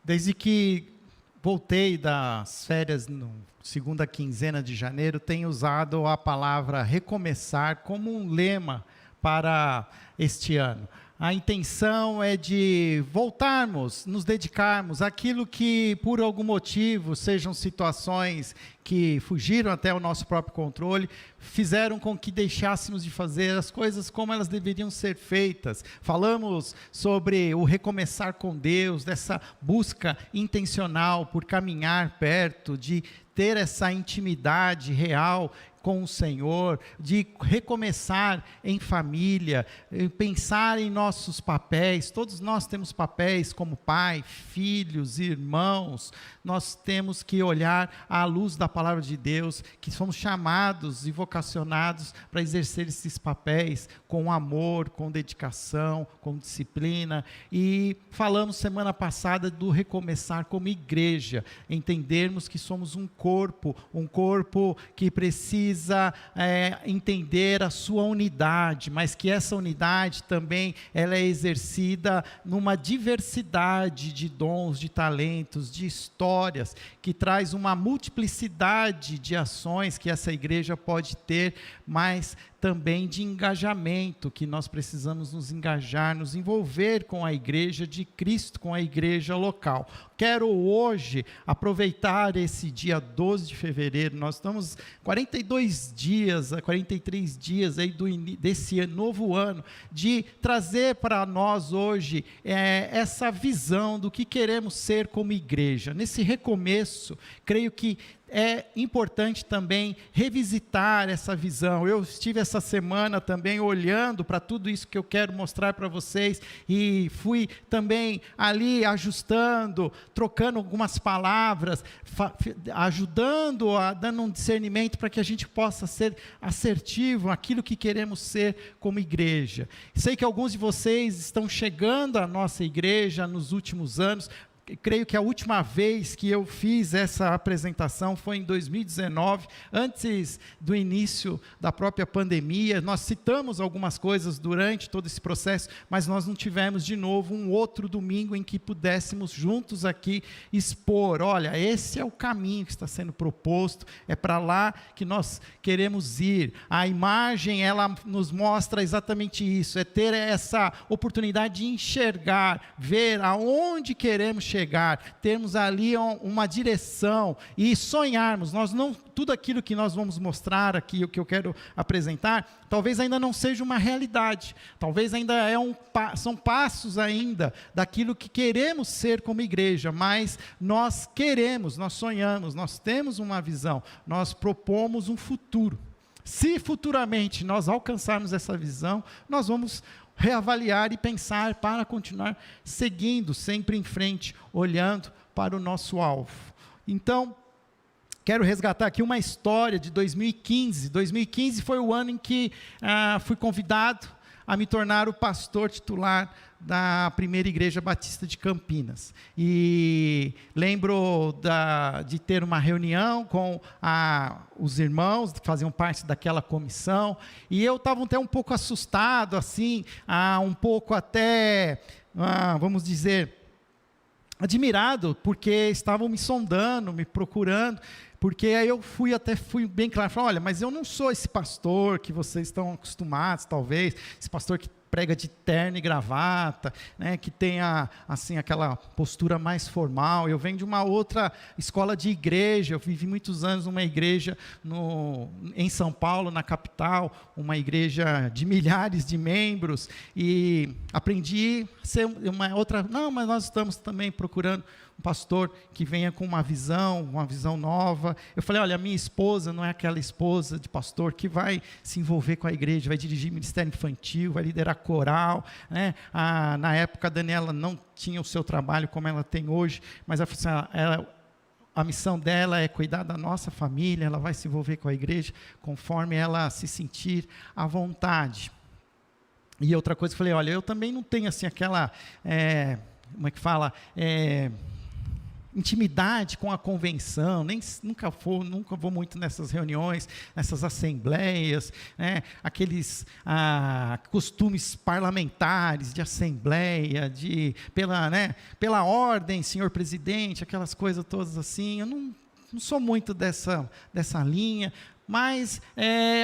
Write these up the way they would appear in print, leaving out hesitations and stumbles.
Desde que voltei das férias, na segunda quinzena de janeiro, tenho usado a palavra recomeçar como um lema para este ano. A intenção é de voltarmos, nos dedicarmos àquilo que, por algum motivo, sejam situações que fugiram até o nosso próprio controle, fizeram com que deixássemos de fazer as coisas como elas deveriam ser feitas. Falamos sobre o recomeçar com Deus, dessa busca intencional por caminhar perto, de ter essa intimidade real com o Senhor, de recomeçar em família, pensar em nossos papéis. Todos nós temos papéis como pai, filhos, irmãos. Nós temos que olhar à luz da palavra de Deus, que somos chamados e vocacionados para exercer esses papéis com amor, com dedicação, com disciplina. E falamos semana passada do recomeçar como igreja, entendermos que somos um corpo que precisa entender a sua unidade, mas que essa unidade também ela é exercida numa diversidade de dons, de talentos, de histórias, que traz uma multiplicidade de ações que essa igreja pode ter, mas também de engajamento, que nós precisamos nos engajar, nos envolver com a igreja de Cristo, com a igreja local. Quero hoje aproveitar esse dia 12 de fevereiro, nós estamos 43 dias aí desse novo ano, de trazer para nós hoje essa visão do que queremos ser como igreja. Nesse recomeço, creio que é importante também revisitar essa visão. Eu estive essa semana também olhando para tudo isso que eu quero mostrar para vocês e fui também ali ajustando, trocando algumas palavras, ajudando, dando um discernimento para que a gente possa ser assertivo naquilo que queremos ser como igreja. Sei que alguns de vocês estão chegando à nossa igreja nos últimos anos. Creio que a última vez que eu fiz essa apresentação foi em 2019, antes do início da própria pandemia. Nós citamos algumas coisas durante todo esse processo, mas nós não tivemos de novo um outro domingo em que pudéssemos juntos aqui expor, olha, esse é o caminho que está sendo proposto, é para lá que nós queremos ir. A imagem, ela nos mostra exatamente isso, é ter essa oportunidade de enxergar, ver aonde queremos chegar, termos ali uma direção e sonharmos. Tudo aquilo que nós vamos mostrar aqui, o que eu quero apresentar, talvez ainda não seja uma realidade, talvez ainda são passos ainda daquilo que queremos ser como igreja, mas nós sonhamos, nós temos uma visão, nós propomos um futuro. Se futuramente nós alcançarmos essa visão, nós vamos reavaliar e pensar para continuar seguindo sempre em frente, olhando para o nosso alvo. Então, quero resgatar aqui uma história de 2015. 2015 foi o ano em que fui convidado a me tornar o pastor titular da primeira igreja batista de Campinas. E lembro de ter uma reunião com os irmãos que faziam parte daquela comissão, e eu estava até um pouco assustado, assim, um pouco até, vamos dizer, admirado, porque estavam me sondando, me procurando, porque aí eu fui bem claro, falei, olha, mas eu não sou esse pastor que vocês estão acostumados, talvez, esse pastor que prega de terno e gravata, né, que tenha assim, aquela postura mais formal. Eu venho de uma outra escola de igreja, eu vivi muitos anos numa igreja em São Paulo, na capital, uma igreja de milhares de membros, e aprendi a ser uma outra, mas nós estamos também procurando um pastor que venha com uma visão nova. Eu falei, olha, a minha esposa não é aquela esposa de pastor que vai se envolver com a igreja, vai dirigir ministério infantil, vai liderar coral, né? Na época a Daniela não tinha o seu trabalho como ela tem hoje, mas ela falou assim, a missão dela é cuidar da nossa família, ela vai se envolver com a igreja conforme ela se sentir à vontade. E outra coisa, eu falei, olha, eu também não tenho assim aquela, como é que fala, intimidade com a convenção, nunca vou muito nessas reuniões, nessas assembleias, né, aqueles costumes parlamentares de assembleia, pela ordem, senhor presidente, aquelas coisas todas assim. Eu não sou muito dessa linha, mas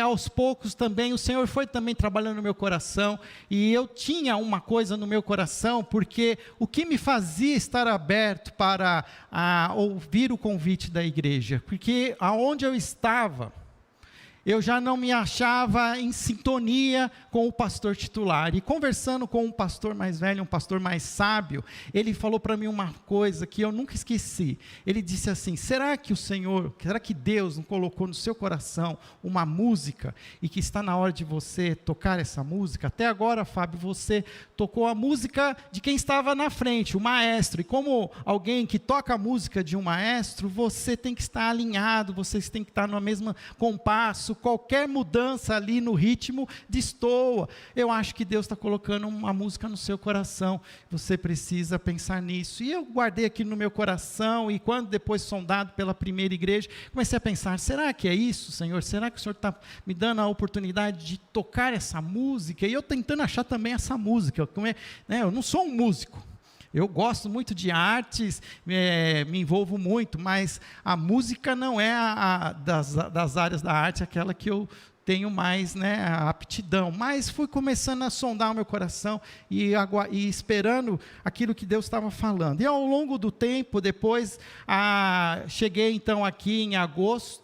aos poucos também, o Senhor foi também trabalhando no meu coração, e eu tinha uma coisa no meu coração, porque o que me fazia estar aberto para ouvir o convite da igreja, porque aonde eu estava, eu já não me achava em sintonia com o pastor titular, e conversando com um pastor mais velho, um pastor mais sábio, ele falou para mim uma coisa que eu nunca esqueci. Ele disse assim: será que Deus não colocou no seu coração uma música, e que está na hora de você tocar essa música? Até agora, Fábio, você tocou a música de quem estava na frente, o maestro, e como alguém que toca a música de um maestro, você tem que estar alinhado, vocês têm que estar no mesmo compasso. Qualquer mudança ali no ritmo destoa. Eu acho que Deus está colocando uma música no seu coração, você precisa pensar nisso. E eu guardei aqui no meu coração, e quando depois sondado pela primeira igreja, comecei a pensar: será que é isso, Senhor? Será que o Senhor está me dando a oportunidade de tocar essa música? E eu tentando achar também essa música, eu não sou um músico, eu gosto muito de artes, me envolvo muito, mas a música não é das áreas da arte aquela que eu tenho mais a aptidão. Mas fui começando a sondar o meu coração e esperando aquilo que Deus estava falando. E ao longo do tempo, depois, cheguei então aqui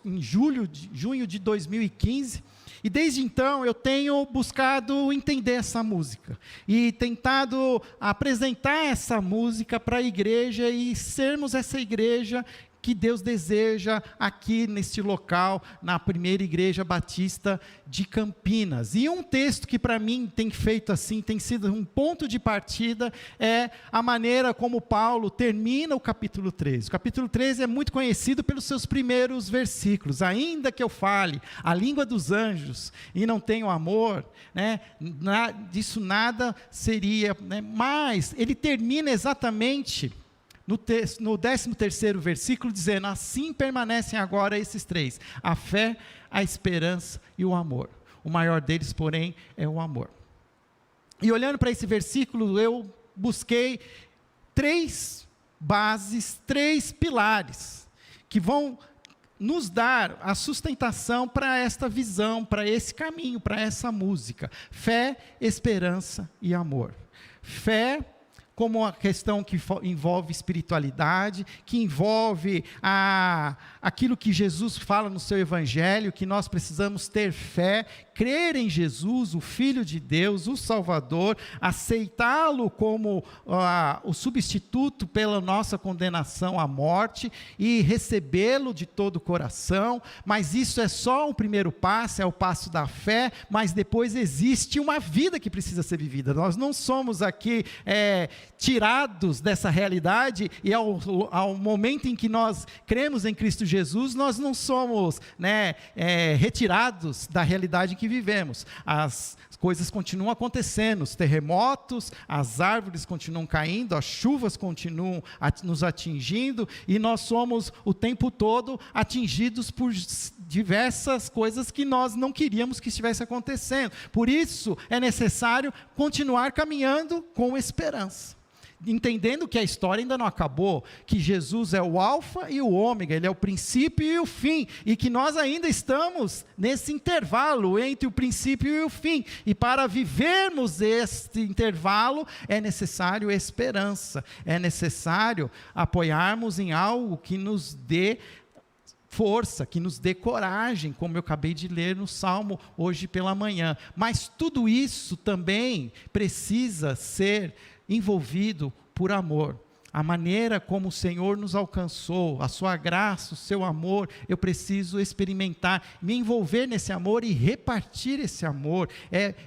em junho de 2015, e desde então eu tenho buscado entender essa música, e tentado apresentar essa música para a igreja, e sermos essa igreja que Deus deseja aqui neste local, na primeira igreja batista de Campinas. E um texto que para mim tem feito assim, tem sido um ponto de partida, é a maneira como Paulo termina o capítulo 13. O capítulo 13 é muito conhecido pelos seus primeiros versículos: ainda que eu fale a língua dos anjos e não tenho amor, disso nada seria, mas ele termina exatamente no 13º versículo, dizendo: assim permanecem agora esses três: a fé, a esperança e o amor. O maior deles, porém, é o amor. E olhando para esse versículo, eu busquei 3 bases, 3 pilares, que vão nos dar a sustentação para esta visão, para esse caminho, para essa música: fé, esperança e amor. Fé, como a questão que envolve espiritualidade, que envolve aquilo que Jesus fala no seu evangelho, que nós precisamos ter fé, crer em Jesus, o Filho de Deus, o Salvador, aceitá-lo como o substituto pela nossa condenação à morte, e recebê-lo de todo o coração. Mas isso é só o primeiro passo, é o passo da fé, mas depois existe uma vida que precisa ser vivida. Nós não somos aqui tirados dessa realidade, e ao momento em que nós cremos em Cristo Jesus, nós não somos retirados da realidade em que vivemos. As coisas continuam acontecendo, os terremotos, as árvores continuam caindo, as chuvas continuam nos atingindo, e nós somos o tempo todo atingidos por diversas coisas que nós não queríamos que estivesse acontecendo. Por isso é necessário continuar caminhando com esperança, entendendo que a história ainda não acabou, que Jesus é o alfa e o ômega, Ele é o princípio e o fim, e que nós ainda estamos nesse intervalo entre o princípio e o fim, e para vivermos este intervalo é necessário esperança, é necessário apoiarmos em algo que nos dê força, que nos dê coragem, como eu acabei de ler no Salmo hoje pela manhã. Mas tudo isso também precisa ser envolvido por amor. A maneira como o Senhor nos alcançou, a sua graça, o seu amor, eu preciso experimentar, me envolver nesse amor e repartir esse amor.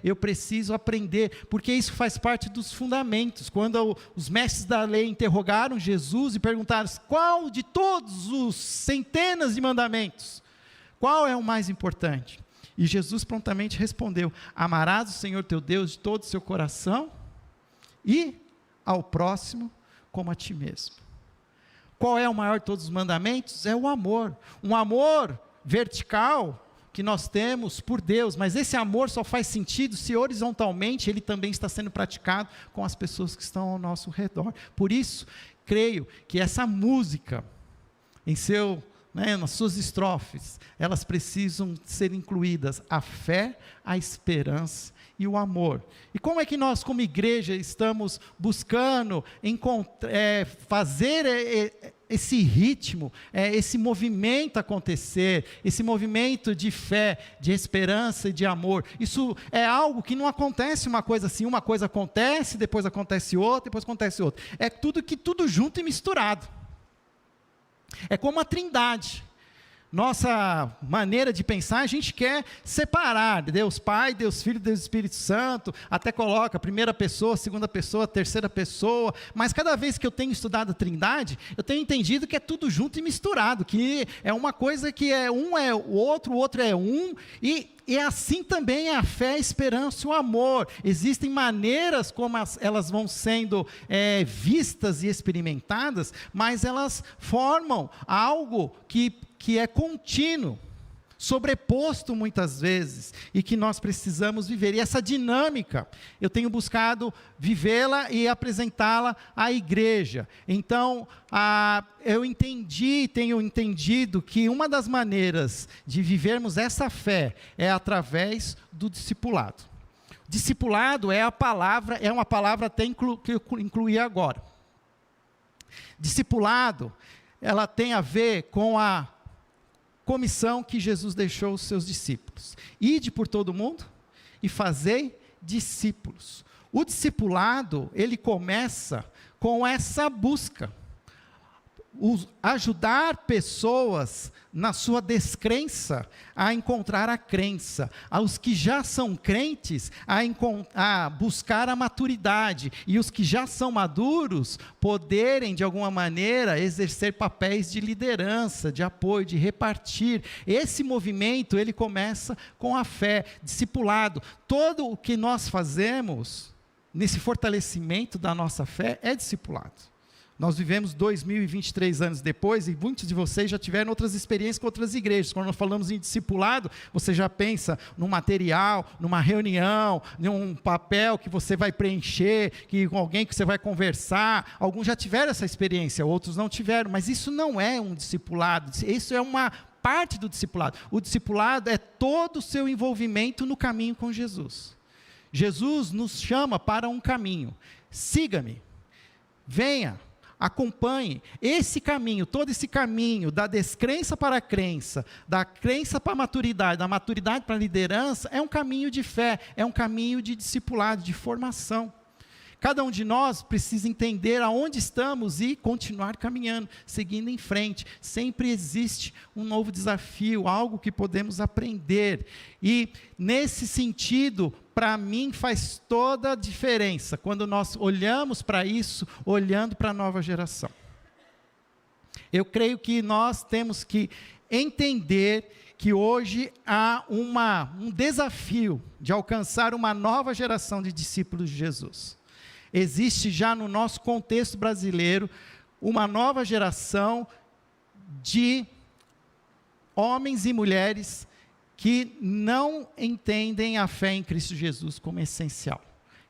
Eu preciso aprender, porque isso faz parte dos fundamentos. Quando os mestres da lei interrogaram Jesus e perguntaram: qual de todos os centenas de mandamentos, qual é o mais importante? E Jesus prontamente respondeu: amarás o Senhor teu Deus de todo o seu coração e ao próximo como a ti mesmo. Qual é o maior de todos os mandamentos? É o amor. Um amor vertical que nós temos por Deus, mas esse amor só faz sentido se horizontalmente ele também está sendo praticado com as pessoas que estão ao nosso redor. Por isso, creio que essa música, nas suas estrofes, elas precisam ser incluídas a fé, a esperança e o amor. E como é que nós, como igreja, estamos buscando fazer esse ritmo, esse movimento acontecer, esse movimento de fé, de esperança e de amor? Isso é algo que não acontece uma coisa assim, uma coisa acontece, depois acontece outra, depois acontece outra. É tudo junto e misturado. É como a Trindade. Nossa maneira de pensar, a gente quer separar Deus Pai, Deus Filho, Deus Espírito Santo, até coloca primeira pessoa, segunda pessoa, terceira pessoa, mas cada vez que eu tenho estudado a Trindade, eu tenho entendido que é tudo junto e misturado, que é uma coisa que é o outro é um, e assim também é a fé, a esperança e o amor. Existem maneiras como elas vão sendo vistas e experimentadas, mas elas formam algo que é contínuo, sobreposto muitas vezes, e que nós precisamos viver. E essa dinâmica, eu tenho buscado vivê-la e apresentá-la à igreja. Então, tenho entendido que uma das maneiras de vivermos essa fé é através do discipulado. Discipulado é uma palavra até que eu incluí agora. Discipulado, ela tem a ver com a comissão que Jesus deixou aos seus discípulos: ide por todo mundo e fazei discípulos. O discipulado, ele começa com essa busca, ajudar pessoas na sua descrença a encontrar a crença, aos que já são crentes a buscar a maturidade, e os que já são maduros poderem de alguma maneira exercer papéis de liderança, de apoio, de repartir. Esse movimento, ele começa com a fé, discipulado. Todo o que nós fazemos nesse fortalecimento da nossa fé é discipulado. Nós vivemos 2023 anos depois, e muitos de vocês já tiveram outras experiências com outras igrejas. Quando nós falamos em discipulado, você já pensa num material, numa reunião, num papel que você vai preencher, com alguém que você vai conversar. Alguns já tiveram essa experiência, outros não tiveram, mas isso não é um discipulado, isso é uma parte do discipulado. O discipulado é todo o seu envolvimento no caminho com Jesus. Jesus nos chama para um caminho: siga-me, venha, acompanhe esse caminho, todo esse caminho da descrença para a crença, da crença para a maturidade, da maturidade para a liderança, é um caminho de fé, é um caminho de discipulado, de formação. Cada um de nós precisa entender aonde estamos e continuar caminhando, seguindo em frente. Sempre existe um novo desafio, algo que podemos aprender. E nesse sentido, para mim faz toda a diferença quando nós olhamos para isso, olhando para a nova geração. Eu creio que nós temos que entender que hoje há um desafio de alcançar uma nova geração de discípulos de Jesus. Existe já no nosso contexto brasileiro uma nova geração de homens e mulheres que não entendem a fé em Cristo Jesus como essencial,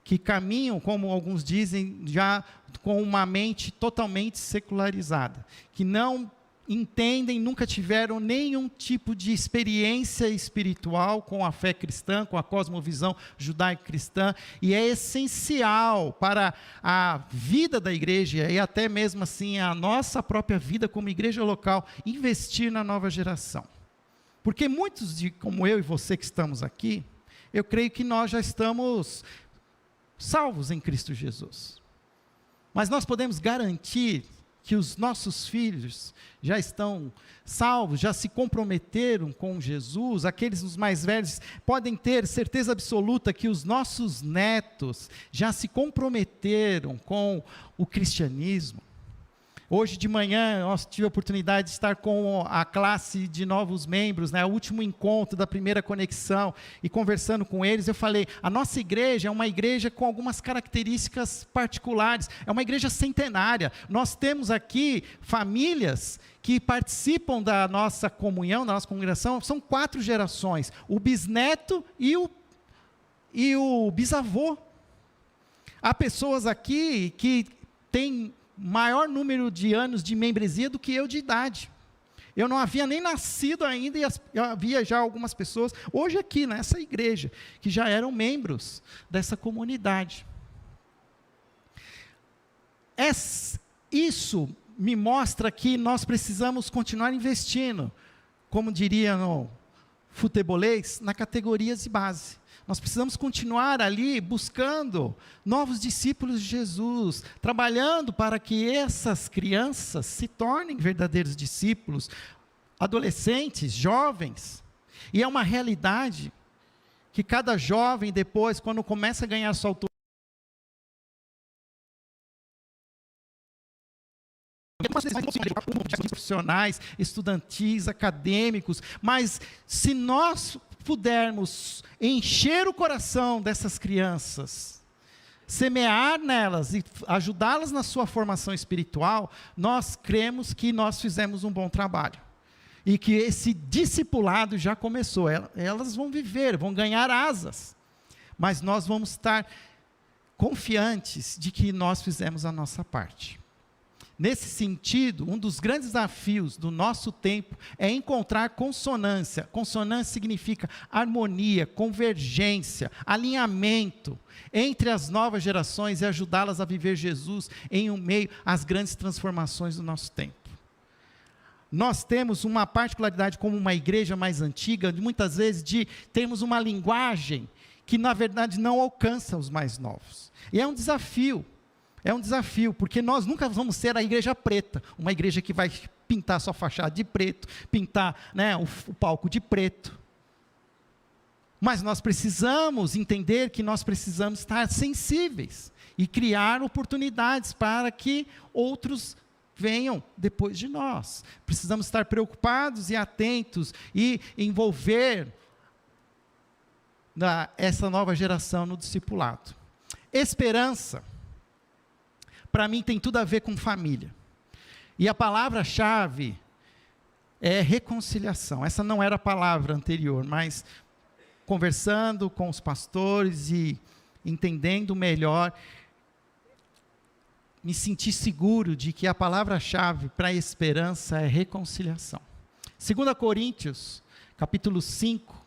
que caminham, como alguns dizem, já com uma mente totalmente secularizada, que não entendem, nunca tiveram nenhum tipo de experiência espiritual com a fé cristã, com a cosmovisão judaico-cristã, e é essencial para a vida da igreja, e até mesmo assim a nossa própria vida como igreja local, investir na nova geração. Porque muitos, como eu e você que estamos aqui, eu creio que nós já estamos salvos em Cristo Jesus. Mas nós podemos garantir que os nossos filhos já estão salvos, já se comprometeram com Jesus. Aqueles os mais velhos podem ter certeza absoluta que os nossos netos já se comprometeram com o cristianismo. Hoje de manhã, nós tive a oportunidade de estar com a classe de novos membros, né, o último encontro da primeira conexão, e conversando com eles, eu falei, a nossa igreja é uma igreja com algumas características particulares, é uma igreja centenária. Nós temos aqui famílias que participam da nossa comunhão, da nossa congregação, são 4 gerações, o bisneto e o bisavô. Há pessoas aqui que têm maior número de anos de membresia do que eu de idade. Eu não havia nem nascido ainda e havia já algumas pessoas, hoje aqui nessa igreja, que já eram membros dessa comunidade. Isso me mostra que nós precisamos continuar investindo, como diria no futebolês, na categorias de base. Nós precisamos continuar ali buscando novos discípulos de Jesus, trabalhando para que essas crianças se tornem verdadeiros discípulos, adolescentes, jovens. E é uma realidade que cada jovem depois, quando começa a ganhar sua autoridade, profissionais, estudantis, acadêmicos, mas se nós pudermos encher o coração dessas crianças, semear nelas e ajudá-las na sua formação espiritual, nós cremos que nós fizemos um bom trabalho. E que esse discipulado já começou. Elas vão viver, vão ganhar asas. Mas nós vamos estar confiantes de que nós fizemos a nossa parte. Nesse sentido, um dos grandes desafios do nosso tempo é encontrar consonância. Consonância significa harmonia, convergência, alinhamento entre as novas gerações e ajudá-las a viver Jesus em meio às grandes transformações do nosso tempo. Nós temos uma particularidade como uma igreja mais antiga, muitas vezes de termos uma linguagem que na verdade não alcança os mais novos. E é um desafio. É um desafio, porque nós nunca vamos ser a igreja preta, uma igreja que vai pintar sua fachada de preto, pintar, né, o palco de preto. Mas nós precisamos entender que nós precisamos estar sensíveis e criar oportunidades para que outros venham depois de nós. Precisamos estar preocupados e atentos e envolver essa nova geração no discipulado. Esperança, para mim, tem tudo a ver com família. E a palavra-chave é reconciliação. Essa não era a palavra anterior, mas conversando com os pastores e entendendo melhor, me senti seguro de que a palavra-chave para a esperança é reconciliação. 2 Coríntios, capítulo 5,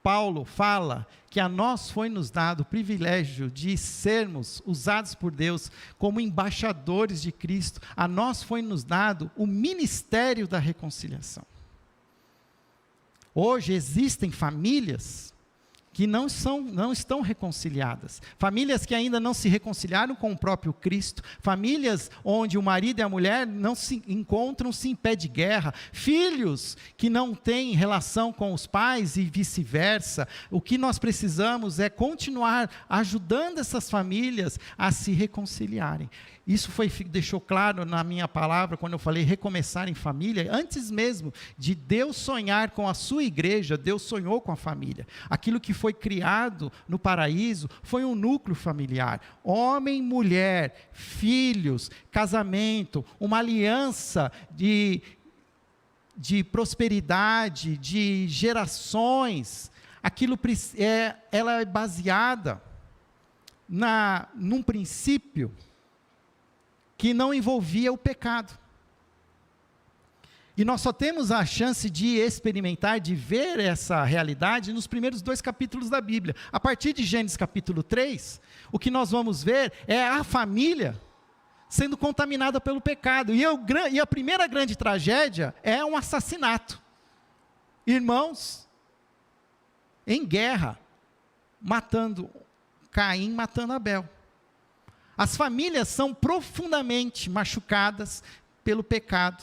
Paulo fala que a nós foi nos dado o privilégio de sermos usados por Deus como embaixadores de Cristo. A nós foi nos dado o ministério da reconciliação. Hoje existem famílias que não estão reconciliadas, famílias que ainda não se reconciliaram com o próprio Cristo, famílias onde o marido e a mulher não se encontram-se em pé de guerra, filhos que não têm relação com os pais e vice-versa. O que nós precisamos é continuar ajudando essas famílias a se reconciliarem. Isso deixou claro na minha palavra, quando eu falei recomeçar em família, antes mesmo de Deus sonhar com a sua igreja, Deus sonhou com a família. Aquilo que foi criado no paraíso foi um núcleo familiar, homem, mulher, filhos, casamento, uma aliança de prosperidade, de gerações. Ela é baseada num princípio que não envolvia o pecado. E nós só temos a chance de experimentar, de ver essa realidade nos primeiros 2 capítulos da Bíblia. A partir de Gênesis capítulo 3, o que nós vamos ver é a família sendo contaminada pelo pecado. E a primeira grande tragédia é um assassinato. Irmãos em guerra, Caim matando Abel. As famílias são profundamente machucadas pelo pecado.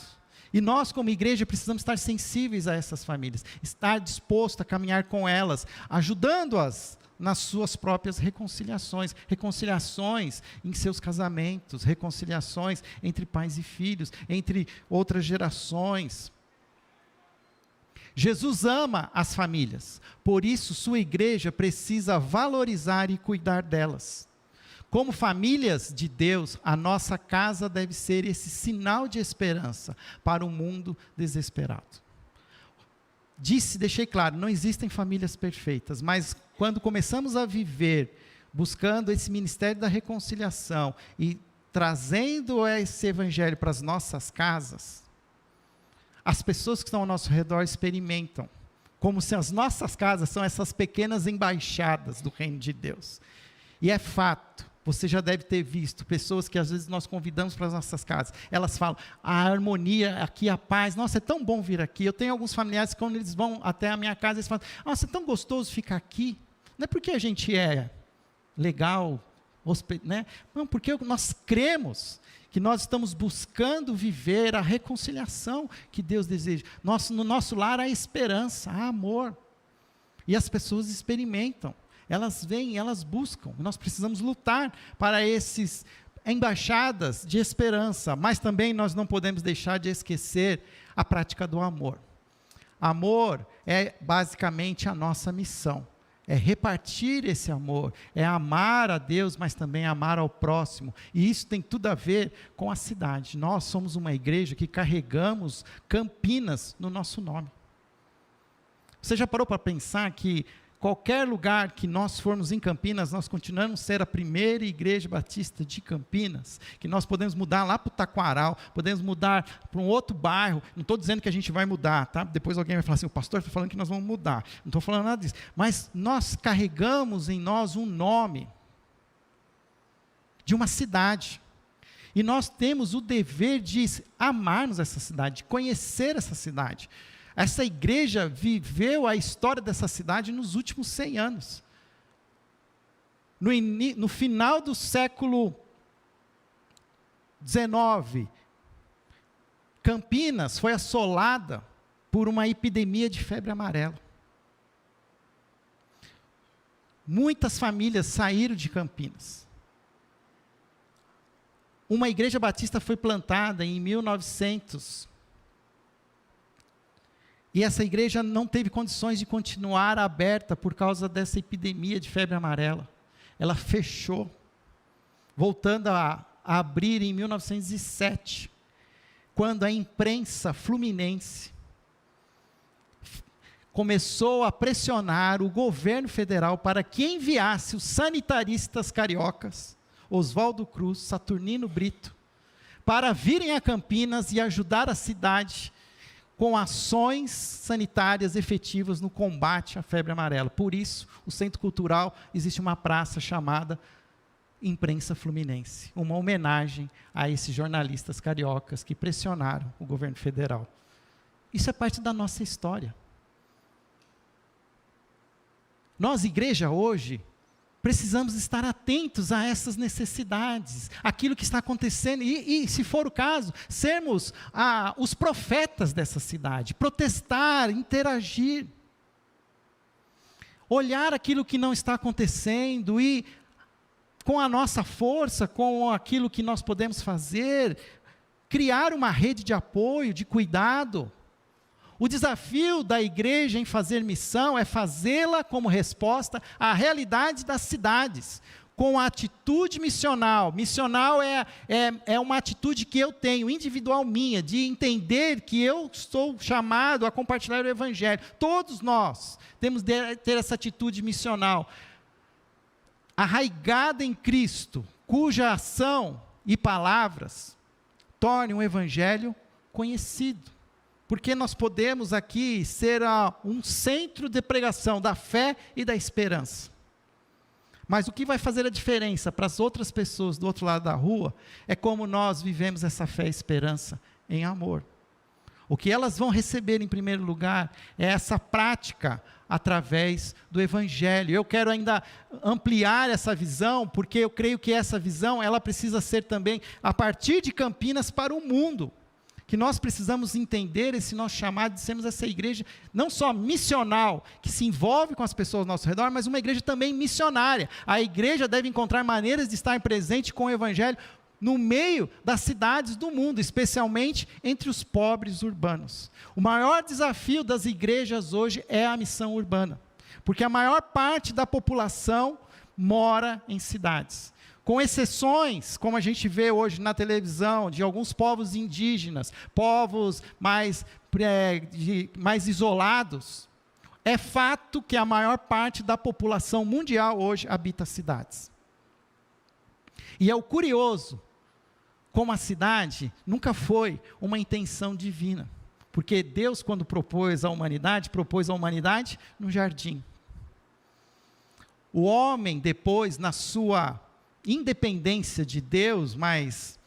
E nós, como igreja, precisamos estar sensíveis a essas famílias, estar disposto a caminhar com elas, ajudando-as nas suas próprias reconciliações. Reconciliações em seus casamentos, reconciliações entre pais e filhos, entre outras gerações. Jesus ama as famílias, por isso sua igreja precisa valorizar e cuidar delas. Como famílias de Deus, a nossa casa deve ser esse sinal de esperança para um mundo desesperado. Deixei claro, não existem famílias perfeitas, mas quando começamos a viver, buscando esse ministério da reconciliação e trazendo esse evangelho para as nossas casas, as pessoas que estão ao nosso redor experimentam, como se as nossas casas são essas pequenas embaixadas do reino de Deus. E é fato, você já deve ter visto pessoas que às vezes nós convidamos para as nossas casas, elas falam, a harmonia aqui, a paz, nossa, é tão bom vir aqui. Eu tenho alguns familiares que quando eles vão até a minha casa, eles falam, nossa, é tão gostoso ficar aqui. Não é porque a gente é legal, né? Não, porque nós cremos que nós estamos buscando viver a reconciliação que Deus deseja. No nosso lar há esperança, há amor. E as pessoas experimentam. Elas vêm, elas buscam. Nós precisamos lutar para esses embaixadas de esperança. Mas também nós não podemos deixar de esquecer a prática do amor. Amor é basicamente a nossa missão. É repartir esse amor, é amar a Deus, mas também amar ao próximo, e isso tem tudo a ver com a cidade. Nós somos uma igreja que carregamos Campinas no nosso nome. Você já parou para pensar que qualquer lugar que nós formos em Campinas, nós continuamos a ser a primeira igreja batista de Campinas, que nós podemos mudar lá para o Taquaral, podemos mudar para um outro bairro, não estou dizendo que a gente vai mudar, tá? Depois alguém vai falar assim, o pastor está falando que nós vamos mudar, não estou falando nada disso, mas nós carregamos em nós um nome de uma cidade, e nós temos o dever de amarmos essa cidade, de conhecer essa cidade. Essa igreja viveu a história dessa cidade nos últimos 100 anos. No final do século XIX, Campinas foi assolada por uma epidemia de febre amarela. Muitas famílias saíram de Campinas. Uma igreja batista foi plantada em 1900. E essa igreja não teve condições de continuar aberta por causa dessa epidemia de febre amarela. Ela fechou, voltando a abrir em 1907, quando a imprensa fluminense começou a pressionar o governo federal para que enviasse os sanitaristas cariocas, Oswaldo Cruz, Saturnino Brito, para virem a Campinas e ajudar a cidade com ações sanitárias efetivas no combate à febre amarela. Por isso, o Centro Cultural, existe uma praça chamada Imprensa Fluminense, uma homenagem a esses jornalistas cariocas que pressionaram o governo federal. Isso é parte da nossa história. Nós, igreja, hoje, precisamos estar atentos a essas necessidades, aquilo que está acontecendo, e se for o caso, sermos os profetas dessa cidade, protestar, interagir, olhar aquilo que não está acontecendo e, com a nossa força, com aquilo que nós podemos fazer, criar uma rede de apoio, de cuidado. O desafio da igreja em fazer missão é fazê-la como resposta à realidade das cidades, com a atitude missional. Missional é uma atitude que eu tenho, individual minha, de entender que eu sou chamado a compartilhar o evangelho. Todos nós temos de ter essa atitude missional, arraigada em Cristo, cuja ação e palavras tornem o evangelho conhecido. Porque nós podemos aqui ser um centro de pregação da fé e da esperança. Mas o que vai fazer a diferença para as outras pessoas do outro lado da rua é como nós vivemos essa fé e esperança em amor. O que elas vão receber em primeiro lugar é essa prática através do evangelho. Eu quero ainda ampliar essa visão, porque eu creio que essa visão ela precisa ser também a partir de Campinas para o mundo. que nós precisamos entender esse nosso chamado de sermos essa igreja, não só missional, que se envolve com as pessoas ao nosso redor, mas uma igreja também missionária. A igreja deve encontrar maneiras de estar presente com o evangelho no meio das cidades do mundo, especialmente entre os pobres urbanos. O maior desafio das igrejas hoje é a missão urbana, porque a maior parte da população mora em cidades. Com exceções, como a gente vê hoje na televisão, de alguns povos indígenas, povos mais isolados, é fato que a maior parte da população mundial hoje habita cidades. E é o curioso, como a cidade nunca foi uma intenção divina, porque Deus, quando propôs a humanidade no jardim. O homem, depois, na sua independência de Deus, mas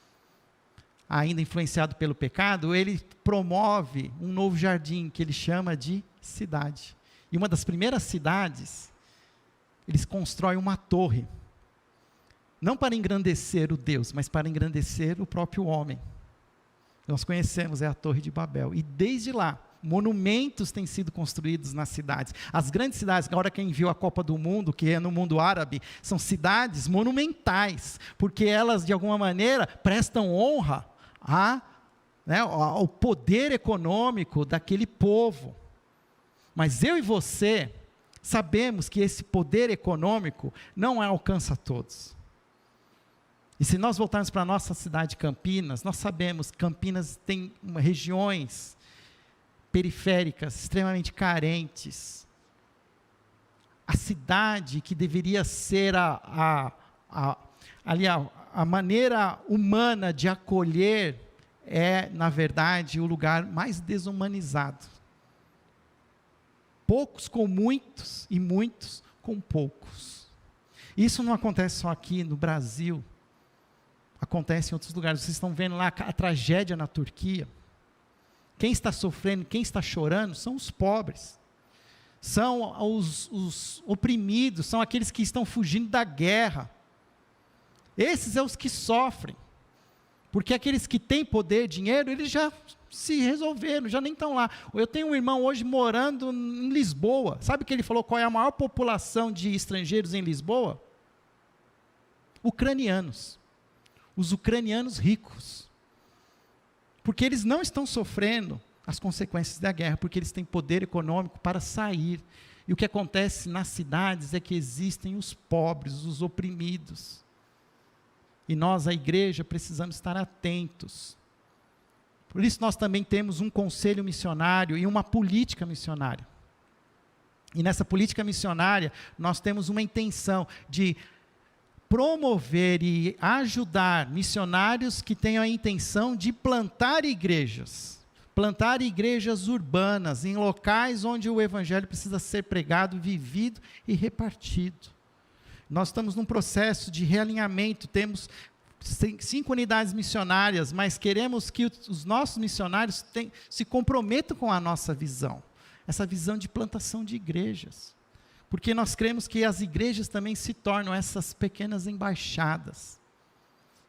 ainda influenciado pelo pecado, ele promove um novo jardim, que ele chama de cidade. E uma das primeiras cidades, eles constroem uma torre, não para engrandecer o Deus, mas para engrandecer o próprio homem. Nós conhecemos, é a Torre de Babel, e desde lá, monumentos têm sido construídos nas cidades. As grandes cidades, agora quem viu a Copa do Mundo, que é no mundo árabe, são cidades monumentais, porque elas de alguma maneira prestam honra ao poder econômico daquele povo. Mas eu e você sabemos que esse poder econômico não alcança todos. E se nós voltarmos para a nossa cidade de Campinas, nós sabemos que Campinas tem regiões periféricas, extremamente carentes. A cidade que deveria ser a maneira humana de acolher é, na verdade, o lugar mais desumanizado. Poucos com muitos e muitos com poucos. Isso não acontece só aqui no Brasil, acontece em outros lugares. Vocês estão vendo lá a tragédia na Turquia. Quem está sofrendo, quem está chorando, são os pobres, são os oprimidos, são aqueles que estão fugindo da guerra. Esses são os que sofrem, porque aqueles que têm poder, dinheiro, eles já se resolveram, já nem estão lá. Eu tenho um irmão hoje morando em Lisboa. Sabe o que ele falou? Qual é a maior população de estrangeiros em Lisboa? Ucranianos. Os ucranianos ricos. Porque eles não estão sofrendo as consequências da guerra, porque eles têm poder econômico para sair. E o que acontece nas cidades é que existem os pobres, os oprimidos. E nós, a igreja, precisamos estar atentos. Por isso nós também temos um conselho missionário e uma política missionária. E nessa política missionária, nós temos uma intenção de promover e ajudar missionários que tenham a intenção de plantar igrejas urbanas, em locais onde o evangelho precisa ser pregado, vivido e repartido. Nós estamos num processo de realinhamento, temos 5 unidades missionárias, mas queremos que os nossos missionários se comprometam com a nossa visão, essa visão de plantação de igrejas. Porque nós cremos que as igrejas também se tornam essas pequenas embaixadas,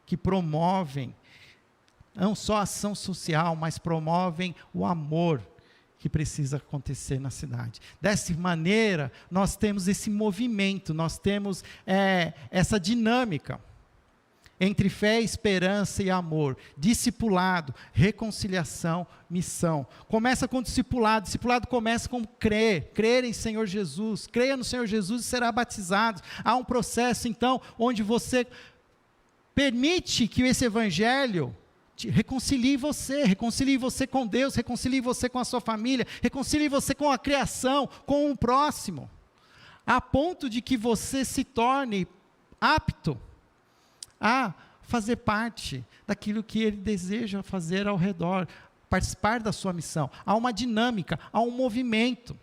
que promovem, não só a ação social, mas promovem o amor que precisa acontecer na cidade. Dessa maneira, nós temos esse movimento, nós temos essa dinâmica entre fé, esperança e amor, discipulado, reconciliação, missão. Começa com o discipulado começa com crer em Senhor Jesus, creia no Senhor Jesus e será batizado. Há um processo então, onde você permite que esse evangelho reconcilie você com Deus, reconcilie você com a sua família, reconcilie você com a criação, com o próximo, a ponto de que você se torne apto a fazer parte daquilo que Ele deseja fazer ao redor, participar da sua missão. Há uma dinâmica, há um movimento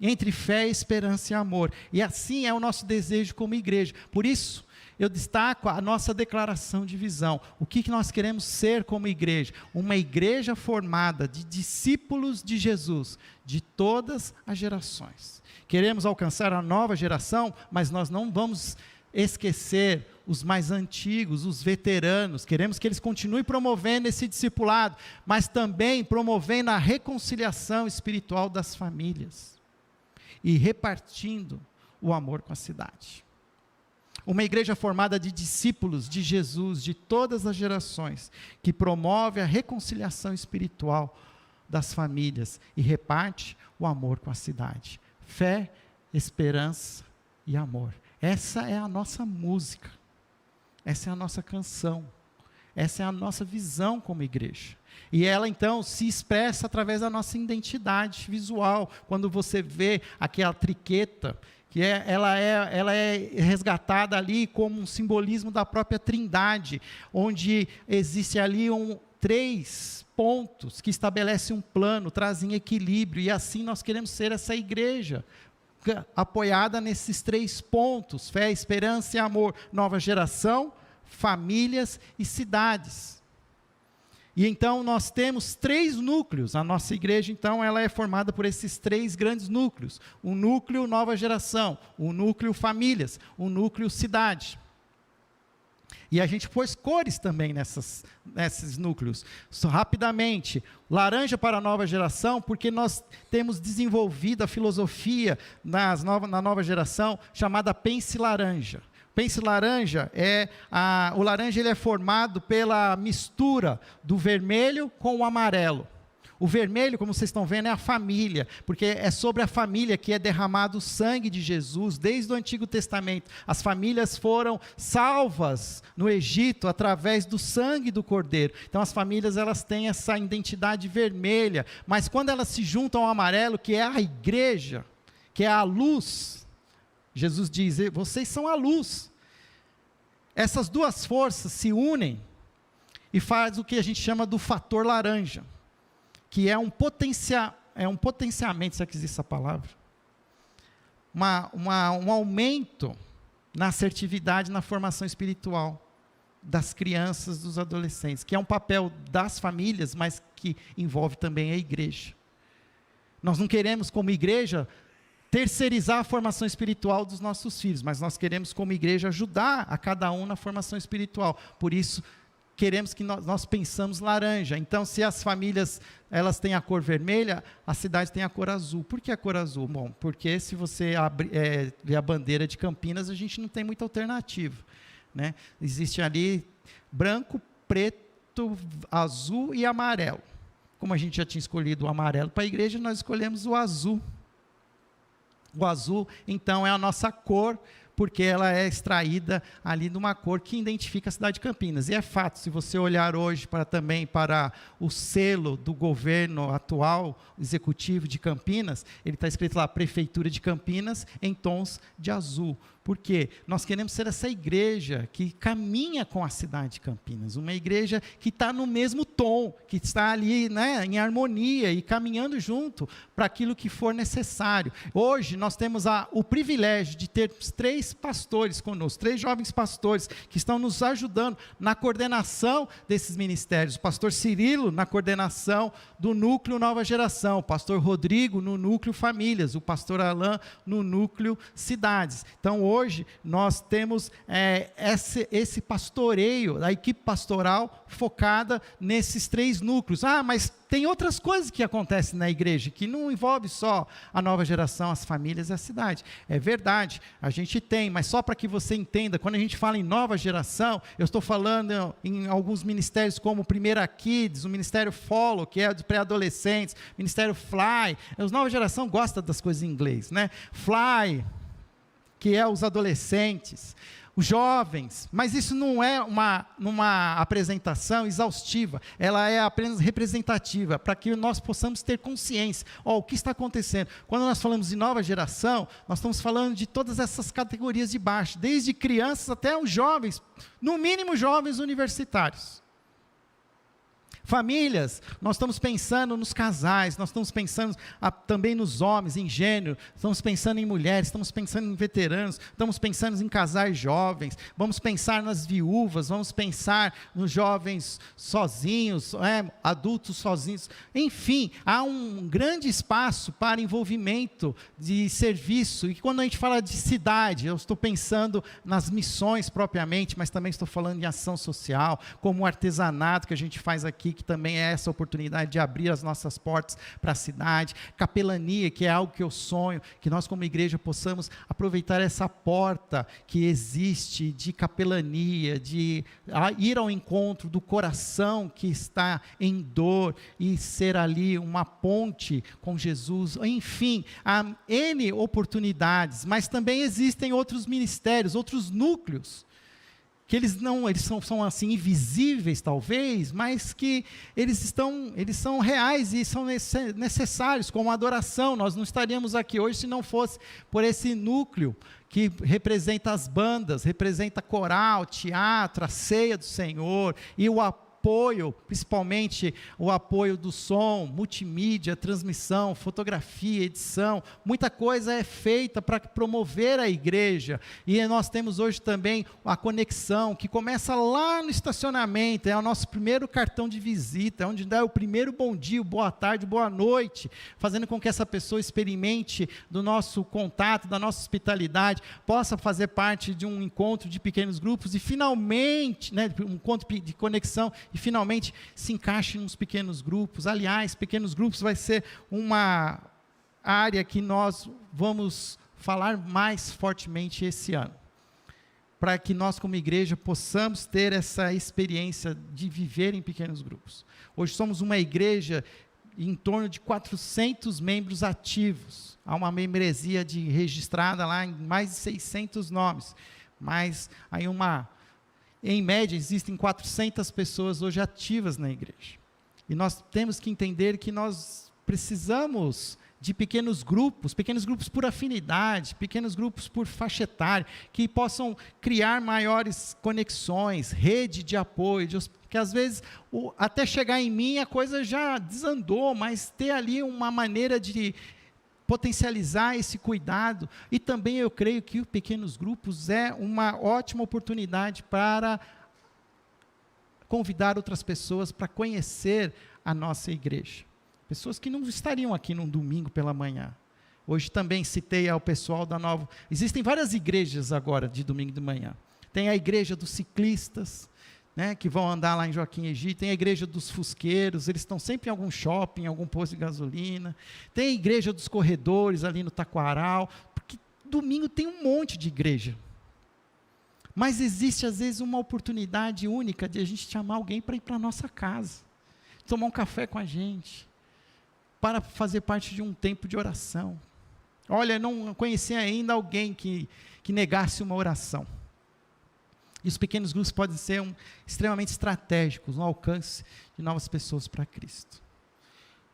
entre fé, esperança e amor, e assim é o nosso desejo como igreja. Por isso, eu destaco a nossa declaração de visão. O que nós queremos ser como igreja? Uma igreja formada de discípulos de Jesus, de todas as gerações. Queremos alcançar a nova geração, mas nós não vamos esquecer os mais antigos, os veteranos, queremos que eles continuem promovendo esse discipulado, mas também promovendo a reconciliação espiritual das famílias e repartindo o amor com a cidade. Uma igreja formada de discípulos de Jesus, de todas as gerações, que promove a reconciliação espiritual das famílias e reparte o amor com a cidade. Fé, esperança e amor. Essa é a nossa música, essa é a nossa canção, essa é a nossa visão como igreja. E ela então se expressa através da nossa identidade visual. Quando você vê aquela triqueta, que ela é resgatada ali como um simbolismo da própria Trindade, onde existe ali 3 pontos que estabelecem um plano, trazem equilíbrio, e assim nós queremos ser essa igreja, apoiada nesses 3 pontos, fé, esperança e amor, nova geração, famílias e cidades. E então nós temos 3 núcleos, a nossa igreja então ela é formada por esses 3 grandes núcleos, o núcleo nova geração, o núcleo famílias, o núcleo cidade. E a gente pôs cores também nesses núcleos. Só rapidamente, laranja para a nova geração, porque nós temos desenvolvido a filosofia na nova geração, chamada Pense Laranja. Pense Laranja, o laranja ele é formado pela mistura do vermelho com o amarelo. O vermelho, como vocês estão vendo, é a família, porque é sobre a família que é derramado o sangue de Jesus, desde o Antigo Testamento. As famílias foram salvas no Egito através do sangue do Cordeiro. Então as famílias elas têm essa identidade vermelha, mas quando elas se juntam ao amarelo, que é a igreja, que é a luz, Jesus diz, vocês são a luz. Essas 2 forças se unem e faz o que a gente chama do fator laranja, que é um potenciamento, se é que existe essa palavra, um aumento na assertividade, na formação espiritual das crianças, dos adolescentes, que é um papel das famílias, mas que envolve também a igreja. Nós não queremos, como igreja, terceirizar a formação espiritual dos nossos filhos, mas nós queremos, como igreja, ajudar a cada um na formação espiritual. Por isso, queremos que nós pensamos laranja. Então, se as famílias elas têm a cor vermelha, a cidade tem a cor azul. Por que a cor azul? Bom, porque se você ver a bandeira de Campinas, a gente não tem muita alternativa, né? Existe ali branco, preto, azul e amarelo. Como a gente já tinha escolhido o amarelo para a igreja, nós escolhemos o azul. O azul, então, é a nossa cor, porque ela é extraída ali de uma cor que identifica a cidade de Campinas. E é fato, se você olhar hoje também para o selo do governo atual, executivo de Campinas, ele está escrito lá, Prefeitura de Campinas, em tons de azul. Por quê? Nós queremos ser essa igreja que caminha com a cidade de Campinas, uma igreja que está no mesmo tom, que está ali, né, em harmonia e caminhando junto para aquilo que for necessário. Hoje nós temos o privilégio de ter 3 pastores conosco, 3 jovens pastores que estão nos ajudando na coordenação desses ministérios. O pastor Cirilo na coordenação do núcleo Nova Geração, o pastor Rodrigo no núcleo Famílias, o pastor Alain no núcleo Cidades. Então hoje nós temos esse pastoreio, a equipe pastoral focada nesses 3 núcleos. Mas tem outras coisas que acontecem na igreja, que não envolve só a nova geração, as famílias e a cidade. É verdade, a gente tem, mas só para que você entenda, quando a gente fala em nova geração, eu estou falando em alguns ministérios como o Primeira Kids, o Ministério Follow, que é de pré-adolescentes, o Ministério Fly. A nova geração gosta das coisas em inglês, né? Fly, que é os adolescentes, os jovens, mas isso não é uma apresentação exaustiva, ela é apenas representativa, para que nós possamos ter consciência, o que está acontecendo. Quando nós falamos de nova geração, nós estamos falando de todas essas categorias de baixo, desde crianças até os jovens, no mínimo jovens universitários. Famílias, nós estamos pensando nos casais, nós estamos pensando também nos homens, em gênero, estamos pensando em mulheres, estamos pensando em veteranos, estamos pensando em casais jovens, vamos pensar nas viúvas, vamos pensar nos jovens sozinhos, adultos sozinhos, enfim, há um grande espaço para envolvimento de serviço, e quando a gente fala de cidade, eu estou pensando nas missões propriamente, mas também estou falando em ação social, como o artesanato que a gente faz aqui, que também é essa oportunidade de abrir as nossas portas para a cidade, capelania, que é algo que eu sonho, que nós como igreja possamos aproveitar essa porta que existe de capelania, de ir ao encontro do coração que está em dor e ser ali uma ponte com Jesus, enfim, há N oportunidades, mas também existem outros ministérios, outros núcleos, que eles são assim invisíveis talvez, mas que eles são reais e são necessários, como a adoração. Nós não estaríamos aqui hoje se não fosse por esse núcleo que representa as bandas, representa coral, teatro, a ceia do Senhor, e o apoio, principalmente o apoio do som, multimídia, transmissão, fotografia, edição, muita coisa é feita para promover a igreja, e nós temos hoje também a conexão, que começa lá no estacionamento, é o nosso primeiro cartão de visita, é onde dá o primeiro bom dia, boa tarde, boa noite, fazendo com que essa pessoa experimente do nosso contato, da nossa hospitalidade, possa fazer parte de um encontro de pequenos grupos, e finalmente, um encontro de conexão, e finalmente se encaixe nos pequenos grupos. Aliás, pequenos grupos vai ser uma área que nós vamos falar mais fortemente esse ano, para que nós como igreja possamos ter essa experiência de viver em pequenos grupos. Hoje somos uma igreja em torno de 400 membros ativos, há uma membresia registrada lá em mais de 600 nomes, mas aí em média, existem 400 pessoas hoje ativas na igreja. E nós temos que entender que nós precisamos de pequenos grupos por afinidade, pequenos grupos por faixa etária, que possam criar maiores conexões, rede de apoio, que às vezes, até chegar em mim, a coisa já desandou, mas ter ali uma maneira de potencializar esse cuidado, e também eu creio que os pequenos grupos é uma ótima oportunidade para convidar outras pessoas para conhecer a nossa igreja, pessoas que não estariam aqui num domingo pela manhã. Hoje também citei ao pessoal da Nova, existem várias igrejas agora de domingo de manhã, tem a igreja dos ciclistas, que vão andar lá em Joaquim Egito, tem a igreja dos fusqueiros, eles estão sempre em algum shopping, em algum posto de gasolina, tem a igreja dos corredores ali no Taquaral, porque domingo tem um monte de igreja, mas existe às vezes uma oportunidade única de a gente chamar alguém para ir para a nossa casa, tomar um café com a gente, para fazer parte de um tempo de oração. Olha, não conheci ainda alguém que negasse uma oração. E os pequenos grupos podem ser extremamente estratégicos no alcance de novas pessoas para Cristo.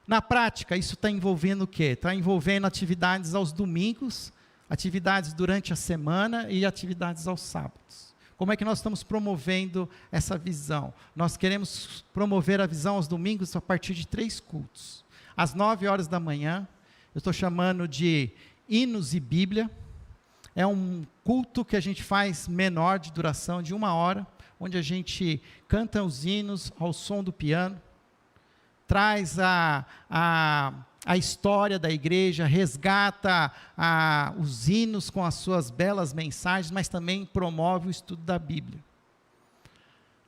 Na prática, isso está envolvendo o quê? Está envolvendo atividades aos domingos, atividades durante a semana e atividades aos sábados. Como é que nós estamos promovendo essa visão? Nós queremos promover a visão aos domingos a partir de 3 cultos. Às 9 horas da manhã, eu estou chamando de hinos e Bíblia. É um culto que a gente faz menor, de duração de 1 hora, onde a gente canta os hinos ao som do piano, traz a história da igreja, resgata os hinos com as suas belas mensagens, mas também promove o estudo da Bíblia.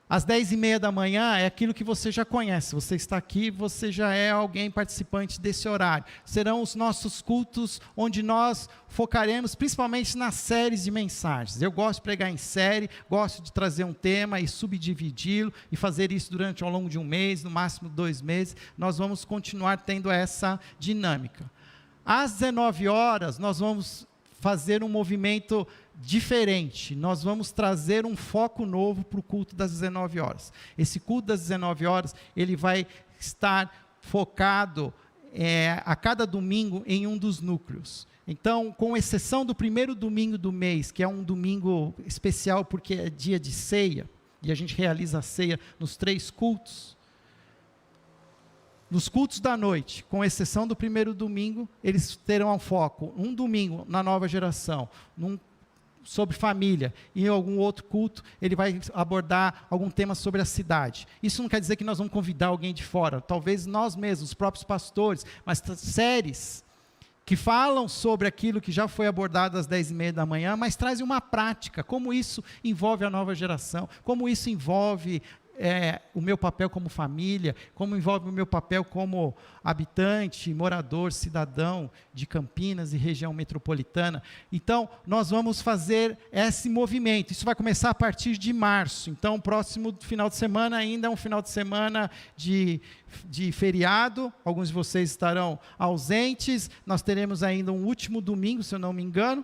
Às 10h30 da manhã é aquilo que você já conhece, você está aqui, você já é alguém participante desse horário. Serão os nossos cultos, onde nós focaremos principalmente nas séries de mensagens. Eu gosto de pregar em série, gosto de trazer um tema e subdividi-lo, e fazer isso ao longo de 1 mês, no máximo 2 meses. Nós vamos continuar tendo essa dinâmica. Às 19 horas, nós vamos fazer um movimento diferente, nós vamos trazer um foco novo para o culto das 19 horas. Esse culto das 19 horas, ele vai estar focado a cada domingo em um dos núcleos. Então, com exceção do primeiro domingo do mês, que é um domingo especial porque é dia de ceia, e a gente realiza a ceia nos 3 cultos, nos cultos da noite, com exceção do primeiro domingo, eles terão um foco, um domingo na nova geração, sobre família, e em algum outro culto, ele vai abordar algum tema sobre a cidade. Isso não quer dizer que nós vamos convidar alguém de fora, talvez nós mesmos, os próprios pastores, mas séries que falam sobre aquilo que já foi abordado às 10h30 da manhã, mas trazem uma prática, como isso envolve a nova geração, como isso envolve o meu papel como família, como envolve o meu papel como habitante, morador, cidadão de Campinas e região metropolitana. Então, nós vamos fazer esse movimento. Isso vai começar a partir de março. Então, o próximo final de semana ainda é um final de semana de feriado. Alguns de vocês estarão ausentes. Nós teremos ainda um último domingo, se eu não me engano.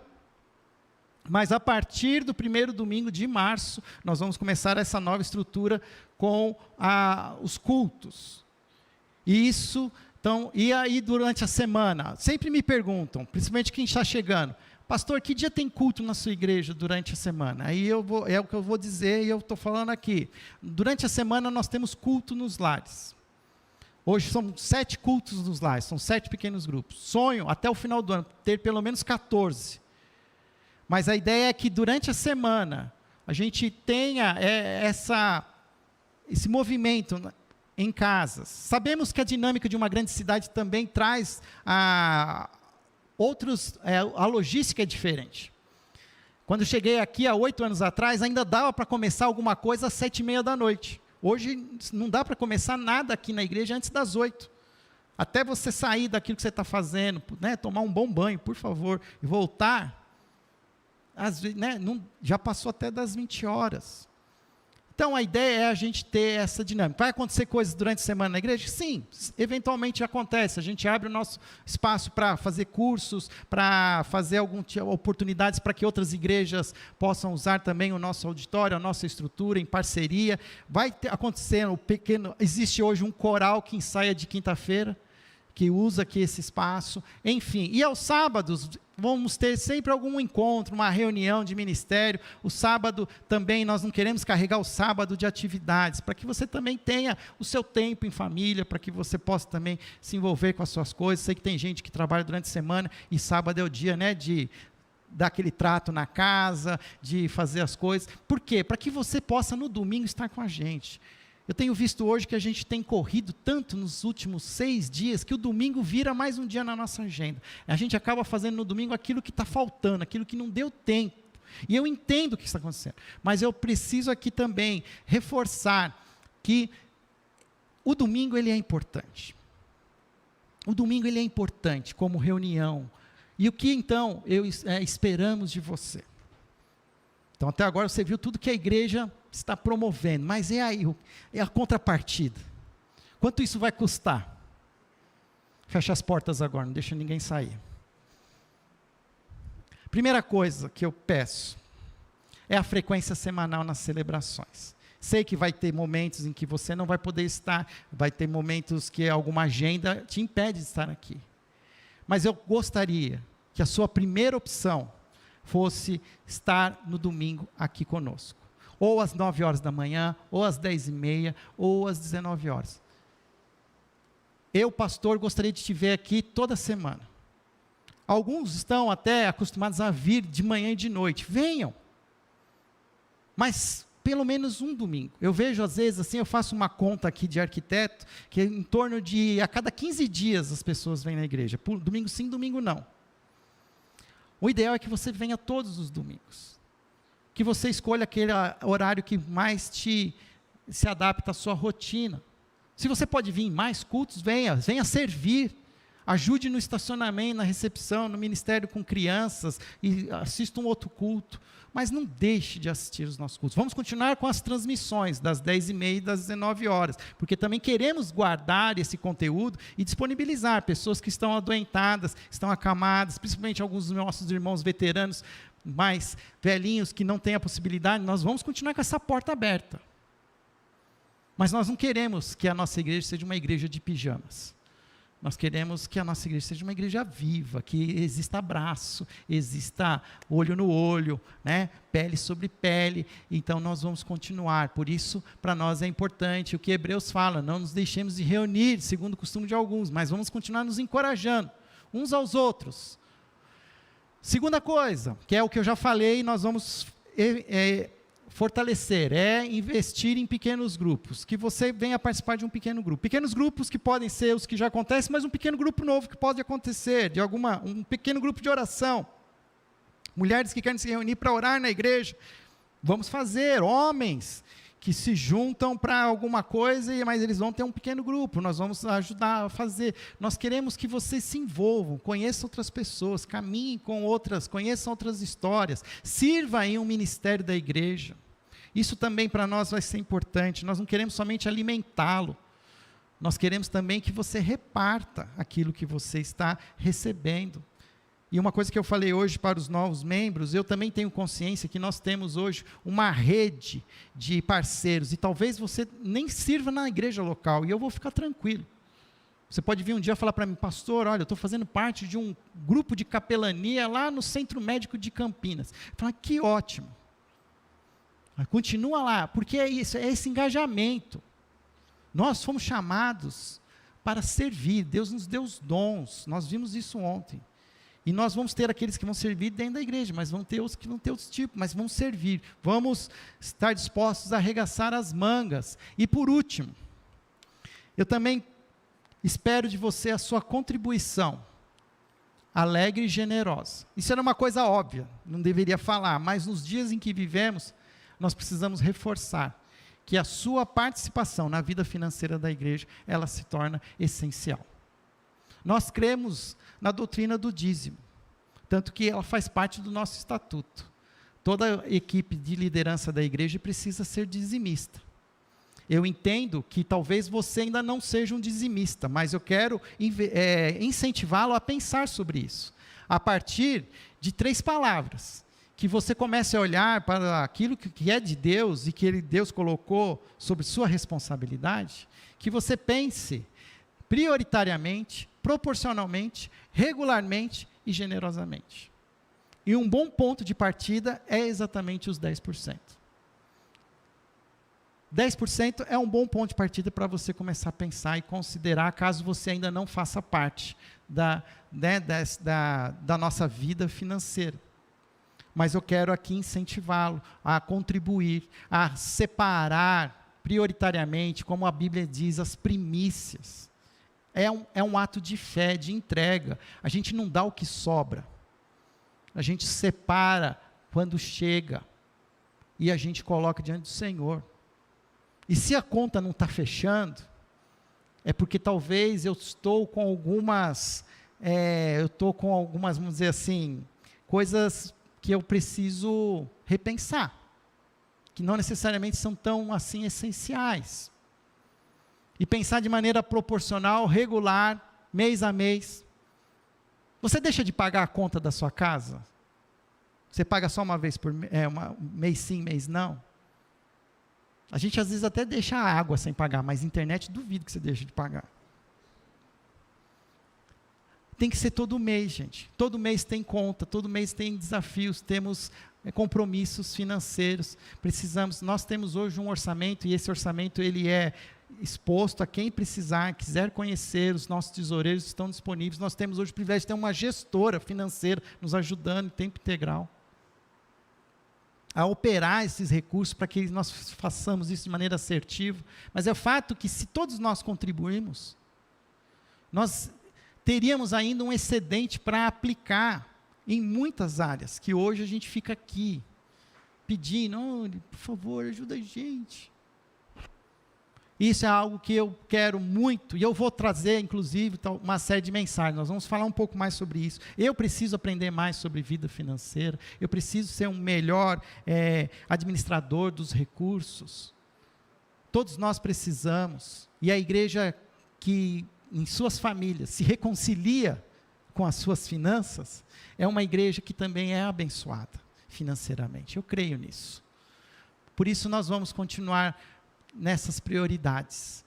Mas a partir do primeiro domingo de março, nós vamos começar essa nova estrutura com os cultos. E aí durante a semana, sempre me perguntam, principalmente quem está chegando, pastor, que dia tem culto na sua igreja durante a semana? Aí é o que eu vou dizer e eu estou falando aqui. Durante a semana nós temos culto nos lares. Hoje são 7 cultos nos lares, são 7 pequenos grupos. Sonho, até o final do ano, ter pelo menos 14. Mas a ideia é que durante a semana, a gente tenha esse movimento em casas. Sabemos que a dinâmica de uma grande cidade também traz a logística é diferente. Quando eu cheguei aqui há 8 anos atrás, ainda dava para começar alguma coisa às 7h30 da noite. Hoje não dá para começar nada aqui na igreja antes das 8. Até você sair daquilo que você está fazendo, né, tomar um bom banho, por favor, e voltar, já passou até das 20 horas. Então, a ideia é a gente ter essa dinâmica. Vai acontecer coisas durante a semana na igreja? Sim, eventualmente acontece. A gente abre o nosso espaço para fazer cursos, para fazer oportunidades para que outras igrejas possam usar também o nosso auditório, a nossa estrutura, em parceria. Vai acontecer existe hoje um coral que ensaia de quinta-feira, que usa aqui esse espaço, enfim. E aos sábados, vamos ter sempre algum encontro, uma reunião de ministério. O sábado também, nós não queremos carregar o sábado de atividades, para que você também tenha o seu tempo em família, para que você possa também se envolver com as suas coisas. Sei que tem gente que trabalha durante a semana, e sábado é o dia, de dar aquele trato na casa, de fazer as coisas. Por quê? Para que você possa, no domingo, estar com a gente. Eu tenho visto hoje que a gente tem corrido tanto nos últimos 6 dias, que o domingo vira mais um dia na nossa agenda. A gente acaba fazendo no domingo aquilo que está faltando, aquilo que não deu tempo. E eu entendo o que está acontecendo, mas eu preciso aqui também reforçar que o domingo ele é importante. O domingo ele é importante como reunião. E o que então esperamos de você? Então até agora você viu tudo que a igreja está promovendo, mas é a contrapartida. Quanto isso vai custar? Fecha as portas agora, não deixa ninguém sair. Primeira coisa que eu peço é a frequência semanal nas celebrações. Sei que vai ter momentos em que você não vai poder estar, vai ter momentos que alguma agenda te impede de estar aqui. Mas eu gostaria que a sua primeira opção fosse estar no domingo aqui conosco. Ou às 9 horas da manhã, ou às 10h30, ou às 19 horas. Eu, pastor, gostaria de te ver aqui toda semana. Alguns estão até acostumados a vir de manhã e de noite. Venham. Mas pelo menos um domingo. Eu vejo às vezes assim, eu faço uma conta aqui de arquiteto, que é em torno de, a cada 15 dias as pessoas vêm na igreja. Domingo sim, domingo não. O ideal é que você venha todos os domingos. Que você escolha aquele horário que mais se adapta à sua rotina. Se você pode vir em mais cultos, venha servir. Ajude no estacionamento, na recepção, no ministério com crianças, e assista um outro culto. Mas não deixe de assistir os nossos cultos. Vamos continuar com as transmissões das 10h30 e das 19 horas, porque também queremos guardar esse conteúdo e disponibilizar pessoas que estão adoentadas, estão acamadas, principalmente alguns dos nossos irmãos veteranos, mais velhinhos, que não têm a possibilidade. Nós vamos continuar com essa porta aberta. Mas nós não queremos que a nossa igreja seja uma igreja de pijamas. Nós queremos que a nossa igreja seja uma igreja viva, que exista abraço, exista olho no olho, né? Pele sobre pele. Então nós vamos continuar. Por isso, para nós é importante o que Hebreus fala: não nos deixemos de reunir, segundo o costume de alguns, mas vamos continuar nos encorajando uns aos outros. Segunda coisa, que é o que eu já falei, nós vamos fortalecer, é investir em pequenos grupos, que você venha participar de um pequeno grupo. Pequenos grupos que podem ser os que já acontecem, mas um pequeno grupo novo que pode acontecer, um pequeno grupo de oração. Mulheres que querem se reunir para orar na igreja, vamos fazer. Homens que se juntam para alguma coisa, mas eles vão ter um pequeno grupo, nós vamos ajudar a fazer. Nós queremos que vocês se envolvam, conheçam outras pessoas, caminhem com outras, conheçam outras histórias, sirva em um ministério da igreja. Isso também para nós vai ser importante. Nós não queremos somente alimentá-lo, nós queremos também que você reparta aquilo que você está recebendo. E uma coisa que eu falei hoje para os novos membros, eu também tenho consciência que nós temos hoje uma rede de parceiros, e talvez você nem sirva na igreja local, e eu vou ficar tranquilo. Você pode vir um dia falar para mim: pastor, olha, eu estou fazendo parte de um grupo de capelania lá no Centro Médico de Campinas. Fala: que ótimo. Continua lá, porque é isso, é esse engajamento. Nós fomos chamados para servir, Deus nos deu os dons, nós vimos isso ontem. E nós vamos ter aqueles que vão servir dentro da igreja, mas vão ter os que vão ter outros tipos, mas vão servir. Vamos estar dispostos a arregaçar as mangas. E por último, eu também espero de você a sua contribuição alegre e generosa. Isso era uma coisa óbvia, não deveria falar, mas nos dias em que vivemos, nós precisamos reforçar que a sua participação na vida financeira da igreja, ela se torna essencial. Nós cremos na doutrina do dízimo, tanto que ela faz parte do nosso estatuto. Toda equipe de liderança da igreja precisa ser dizimista. Eu entendo que talvez você ainda não seja um dizimista, mas eu quero incentivá-lo a pensar sobre isso, a partir de 3 palavras, que você comece a olhar para aquilo que é de Deus, e que Deus colocou sobre sua responsabilidade, que você pense prioritariamente, proporcionalmente, regularmente e generosamente. E um bom ponto de partida é exatamente os 10%. 10% é um bom ponto de partida para você começar a pensar e considerar, caso você ainda não faça parte da nossa vida financeira. Mas eu quero aqui incentivá-lo a contribuir, a separar prioritariamente, como a Bíblia diz, as primícias. É um ato de fé, de entrega. A gente não dá o que sobra. A gente separa quando chega. E a gente coloca diante do Senhor. E se a conta não está fechando, é porque talvez eu estou com algumas, vamos dizer assim, coisas que eu preciso repensar. Que não necessariamente são tão assim essenciais. E pensar de maneira proporcional, regular, mês a mês. Você deixa de pagar a conta da sua casa? Você paga só uma vez por mês sim, mês não? A gente às vezes até deixa a água sem pagar, mas a internet duvido que você deixe de pagar. Tem que ser todo mês, gente. Todo mês tem conta, todo mês tem desafios, temos compromissos financeiros. Nós temos hoje um orçamento, e esse orçamento ele é exposto a quem precisar, quiser conhecer, os nossos tesoureiros estão disponíveis. Nós temos hoje o privilégio de ter uma gestora financeira nos ajudando em tempo integral a operar esses recursos para que nós façamos isso de maneira assertiva. Mas é o fato que, se todos nós contribuirmos, nós teríamos ainda um excedente para aplicar em muitas áreas, que hoje a gente fica aqui pedindo: olha, por favor, ajuda a gente. Isso é algo que eu quero muito, e eu vou trazer, inclusive, uma série de mensagens. Nós vamos falar um pouco mais sobre isso. Eu preciso aprender mais sobre vida financeira, eu preciso ser um melhor administrador dos recursos. Todos nós precisamos, e a igreja que, em suas famílias, se reconcilia com as suas finanças, é uma igreja que também é abençoada financeiramente. Eu creio nisso. Por isso nós vamos continuar nessas prioridades.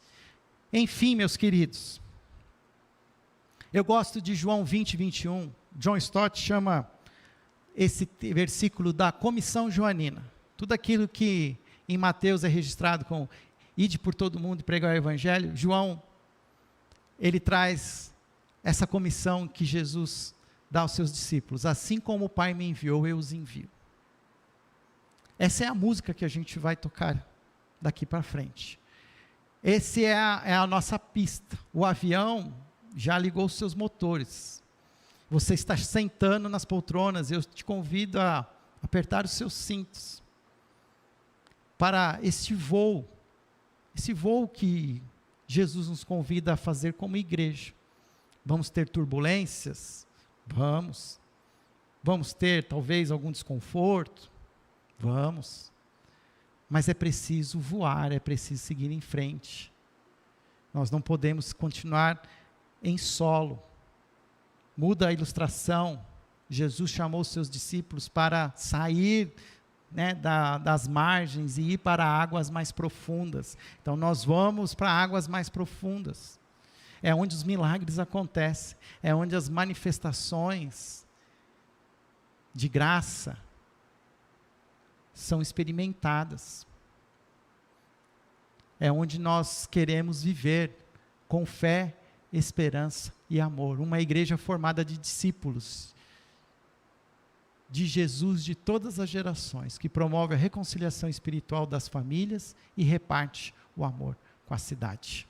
Enfim, meus queridos, Eu gosto de João 20, 21. John Stott chama esse versículo da comissão joanina. Tudo aquilo que em Mateus é registrado com ide por todo mundo e pregar o evangelho, João, ele traz essa comissão que Jesus dá aos seus discípulos. Assim como o Pai me enviou, eu os envio. Essa é a música que a gente vai tocar daqui para frente. Essa é a nossa pista. O avião já ligou os seus motores. Você está sentando nas poltronas, eu te convido a apertar os seus cintos para esse voo que Jesus nos convida a fazer como igreja. Vamos ter turbulências? Vamos. Vamos ter talvez algum desconforto? Vamos. Mas é preciso voar, é preciso seguir em frente. Nós não podemos continuar em solo. Muda a ilustração. Jesus chamou os seus discípulos para sair, né, das margens e ir para águas mais profundas. Então nós vamos para águas mais profundas. É onde os milagres acontecem. É onde as manifestações de graça são experimentadas. É onde nós queremos viver com fé, esperança e amor. Uma igreja formada de discípulos de Jesus de todas as gerações, que promove a reconciliação espiritual das famílias e reparte o amor com a cidade.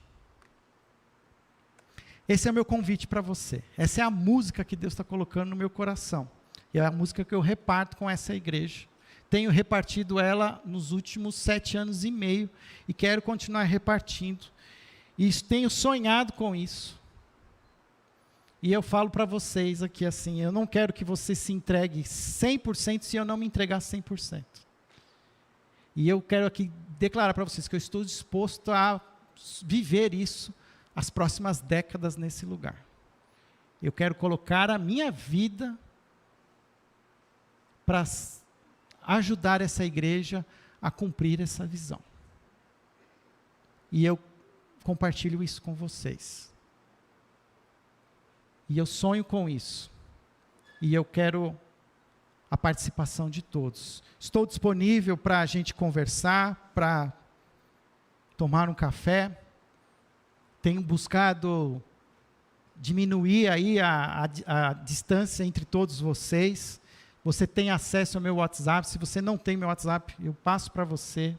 Esse é o meu convite para você. Essa é a música que Deus está colocando no meu coração. E é a música que eu reparto com essa igreja. Tenho repartido ela nos últimos 7 anos e meio e quero continuar repartindo. E tenho sonhado com isso. E eu falo para vocês aqui assim, eu não quero que você se entregue 100% se eu não me entregar 100%. E eu quero aqui declarar para vocês que eu estou disposto a viver isso as próximas décadas nesse lugar. Eu quero colocar a minha vida para ajudar essa igreja a cumprir essa visão. E eu compartilho isso com vocês. E eu sonho com isso. E eu quero a participação de todos. Estou disponível para a gente conversar, para tomar um café. Tenho buscado diminuir aí a distância entre todos vocês. Você tem acesso ao meu WhatsApp. Se você não tem meu WhatsApp, eu passo para você.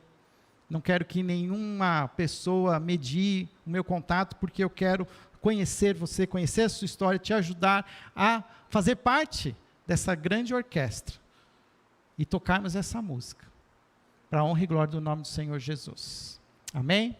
Não quero que nenhuma pessoa medie o meu contato, porque eu quero conhecer você, conhecer a sua história, te ajudar a fazer parte dessa grande orquestra e tocarmos essa música, para a honra e glória do nome do Senhor Jesus. Amém?